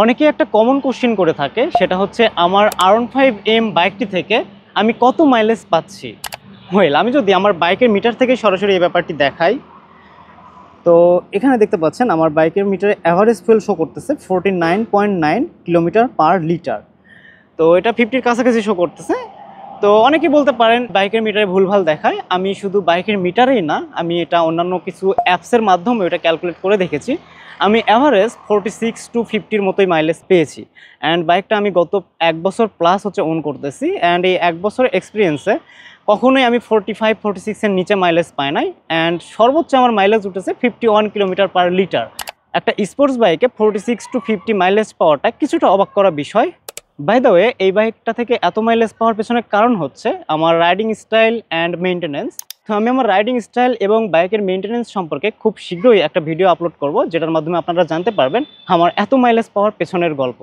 অনেকেই একটা common question করে থাকে, সেটা হচ্ছে আমার R15M বাইকটি থেকে আমি কত মাইলেজ পাচ্ছি। আমি যদি আমার বাইকের মিটার থেকে সরাসরি এই ব্যাপারটি দেখাই, তো এখানে দেখতে পাচ্ছেন আমার বাইকের মিটারে অ্যাভারেজ ফুয়েল শো করতেছে 49.9 কিলোমিটার পার লিটার। তো এটা 50-র কাছাকাছি শো করতেছে। তো অনেকেই বলতে পারেন বাইকের মিটারে ভুলভাল দেখায়। আমি শুধু বাইকের মিটারেই না, আমি এটা অন্যান্য কিছু অ্যাপসের মাধ্যমে এটা ক্যালকুলেট করে দেখেছি। আমি অ্যাভারেজ 46 to 50-র মতোই মাইলেজ পেয়েছি। অ্যান্ড বাইকটা আমি গত 1 বছর প্লাস ওন করতেছি। অ্যান্ড এই 1 বছরের এক্সপিরিয়েন্সে কখনোই আমি 45-46-এর নিচে মাইলেজ পাই নাই। অ্যান্ড সর্বোচ্চ আমার মাইলেজ উঠেছে 51 কিলোমিটার পার লিটার। একটা স্পোর্টস বাইকে 46 to 50 মাইলেজ পাওয়াটা কিছুটা অবাক করা বিষয়। বাই দ্য ওয়ে, এই বাইকটা থেকে এত মাইলেজ পাওয়ার পেছনের কারণ হচ্ছে আমার রাইডিং স্টাইল অ্যান্ড মেইনটেনেন্স। তো আমি আমার রাইডিং স্টাইল এবং বাইকের মেইনটেনেন্স সম্পর্কে খুব শীঘ্রই একটা ভিডিও আপলোড করব, যেটার মাধ্যমে আপনারা জানতে পারবেন আমার এত মাইলেজ পাওয়ার পেছনের গল্প।